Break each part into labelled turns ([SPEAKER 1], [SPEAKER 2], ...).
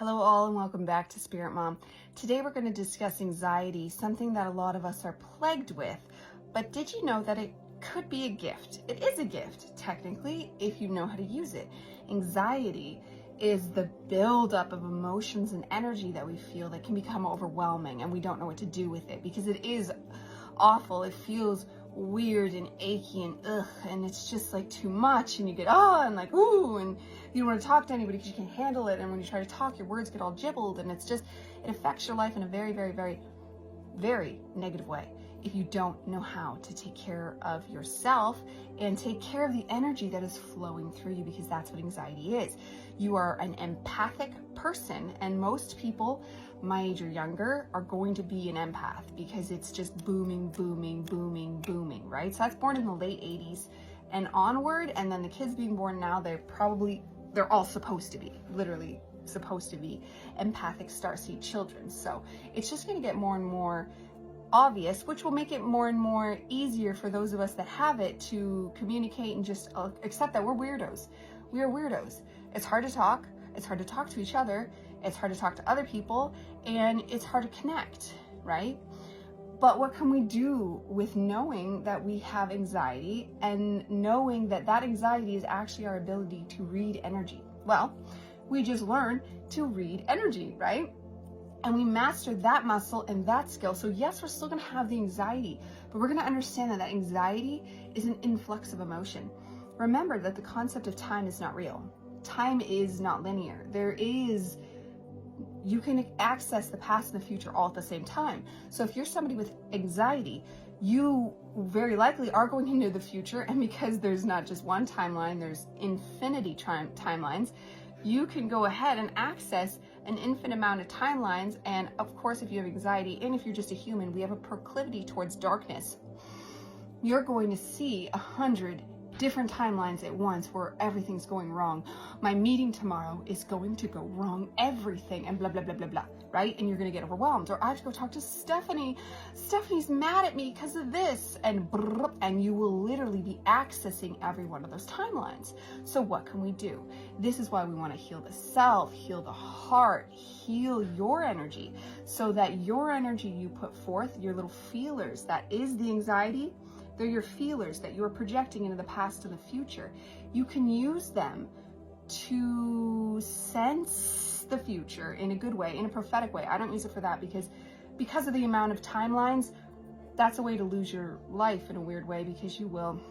[SPEAKER 1] Hello all and welcome back to Spirit Mom. Today we're going to discuss anxiety, something that a lot of us are plagued with. But did you know that it could be a gift? It is a gift, technically, if you know how to use it. Anxiety is the buildup of emotions and energy that we feel that can become overwhelming and we don't know what to do with it because it is awful. It feels weird and achy and ugh, and it's just like too much, and you get and like ooh, and you don't want to talk to anybody because you can't handle it, and when you try to talk your words get all jibbled, and it affects your life in a very, very, very, very negative way if you don't know how to take care of yourself and take care of the energy that is flowing through you, because that's what anxiety is. You are an empathic person, and most people my age or younger are going to be an empath because it's just booming, booming, booming, booming, right? So that's born in the late 80s and onward, and then the kids being born now, they're all supposed to be, literally supposed to be empathic starseed children. So it's just going to get more and more obvious, which will make it more and more easier for those of us that have it to communicate and just accept that we're weirdos. We are weirdos. It's hard to talk. It's hard to talk to each other. It's hard to talk to other people, and it's hard to connect, right? But what can we do with knowing that we have anxiety and knowing that that anxiety is actually our ability to read energy? Well, we just learned to read energy, right? And we mastered that muscle and that skill. So yes, we're still gonna have the anxiety, but we're gonna understand that anxiety is an influx of emotion. Remember that the concept of time is not real. Time is not linear. You can access the past and the future all at the same time. So if you're somebody with anxiety, you very likely are going into the future, and because there's not just one timeline, there's infinity timelines, you can go ahead and access an infinite amount of timelines. And of course, if you have anxiety, and if you're just a human, we have a proclivity towards darkness. You're going to see 100 different timelines at once where everything's going wrong. My meeting tomorrow is going to go wrong, everything, and blah, blah, blah, blah, blah, right? And you're going to get overwhelmed. Or I have to go talk to Stephanie. Stephanie's mad at me because of this. And you will literally be accessing every one of those timelines. So what can we do? This is why we want to heal the self, heal the heart, heal your energy, so that your energy you put forth, your little feelers, that is the anxiety, they're your feelers that you're projecting into the past and the future. You can use them to sense the future in a good way, in a prophetic way. I don't use it for that because of the amount of timelines, that's a way to lose your life in a weird way, because you will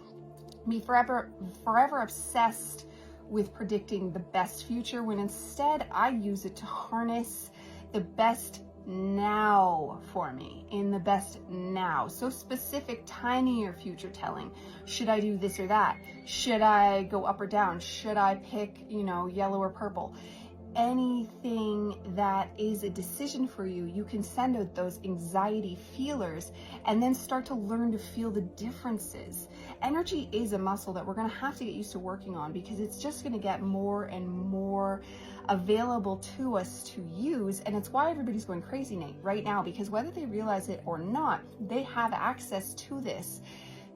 [SPEAKER 1] be forever obsessed with predicting the best future, when instead I use it to harness the best now for me, in the best now. So specific, tinier future telling. Should I do this or that? Should I go up or down? Should I pick, yellow or purple? Anything that is a decision for you, you can send out those anxiety feelers and then start to learn to feel the differences. Energy is a muscle that we're going to have to get used to working on, because it's just going to get more and more available to us to use. And it's why everybody's going crazy, Nate, right now, because whether they realize it or not, they have access to this.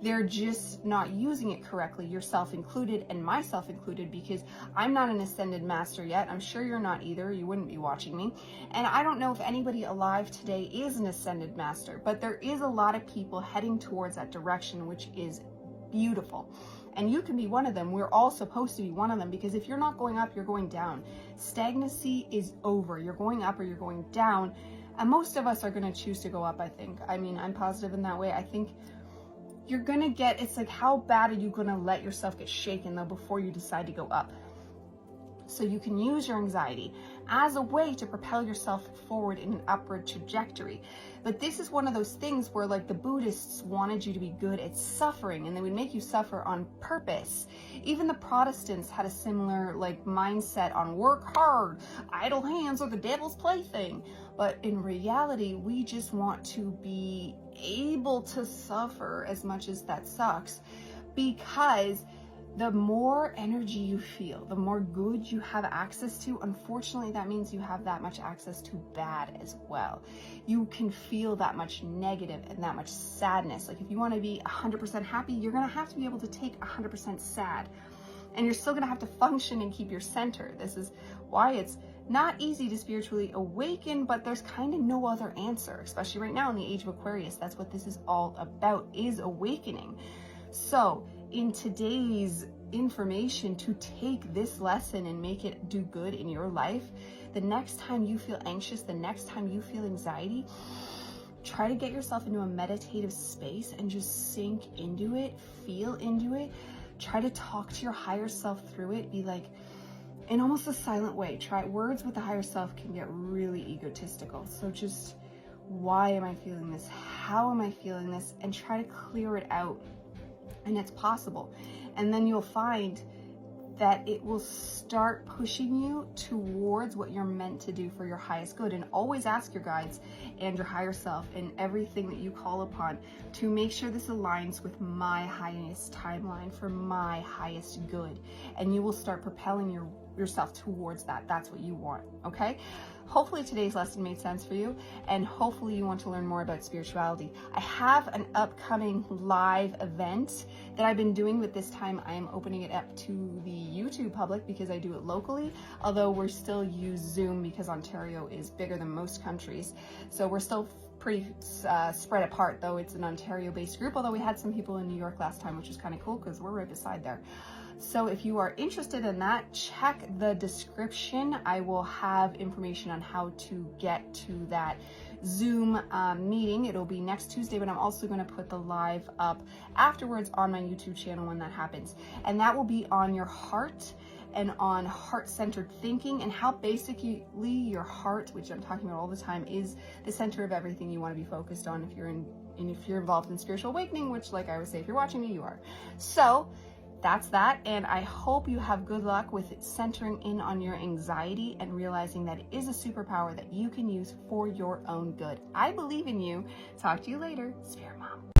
[SPEAKER 1] They're just not using it correctly, yourself included and myself included, because I'm not an ascended master yet. I'm sure you're not either. You wouldn't be watching me. And I don't know if anybody alive today is an ascended master, but there is a lot of people heading towards that direction, which is beautiful. And you can be one of them. We're all supposed to be one of them, because if you're not going up, you're going down. Stagnancy is over. You're going up or you're going down. And most of us are going to choose to go up, I think. I mean, I'm positive in that way. I think you're going to get, it's like, how bad are you going to let yourself get shaken though before you decide to go up? So you can use your anxiety as a way to propel yourself forward in an upward trajectory. But this is one of those things where, like, the Buddhists wanted you to be good at suffering, and they would make you suffer on purpose. Even the Protestants had a similar mindset on work hard, idle hands are the devil's plaything. But in reality, we just want to be able to suffer as much as that sucks, because the more energy you feel, the more good you have access to. Unfortunately, that means you have that much access to bad as well. You can feel that much negative and that much sadness. Like, if you want to be 100% happy, you're going to have to be able to take 100% sad. And you're still going to have to function and keep your center. This is why it's not easy to spiritually awaken, but there's kind of no other answer, especially right now in the age of Aquarius. That's what this is all about, is awakening. So in today's information, to take this lesson and make it do good in your life, the next time you feel anxious, the next time you feel anxiety, try to get yourself into a meditative space and just sink into it, feel into it. Try to talk to your higher self through it. Be like, in almost a silent way. Try words with the higher self can get really egotistical. So just, why am I feeling this? How am I feeling this? And try to clear it out. And it's possible. And then you'll find that it will start pushing you towards what you're meant to do for your highest good. And always ask your guides and your higher self and everything that you call upon to make sure this aligns with my highest timeline for my highest good. And you will start propelling yourself towards that. That's what you want, okay? Hopefully today's lesson made sense for you, and hopefully you want to learn more about spirituality. I have an upcoming live event that I've been doing, but this time I am opening it up to the YouTube public because I do it locally, although we're still use Zoom because Ontario is bigger than most countries. So we're still pretty spread apart, though it's an Ontario-based group, although we had some people in New York last time, which was kind of cool because we're right beside there. So if you are interested in that, check the description. I will have information on how to get to that Zoom meeting. It'll be next Tuesday, but I'm also going to put the live up afterwards on my YouTube channel when that happens. And that will be on your heart and on heart-centered thinking, and how basically your heart, which I'm talking about all the time, is the center of everything you want to be focused on if you're involved in spiritual awakening, which, like I would say, if you're watching me, you are. So that's that, and I hope you have good luck with centering in on your anxiety and realizing that it is a superpower that you can use for your own good. I believe in you. Talk to you later. Spirit Mom.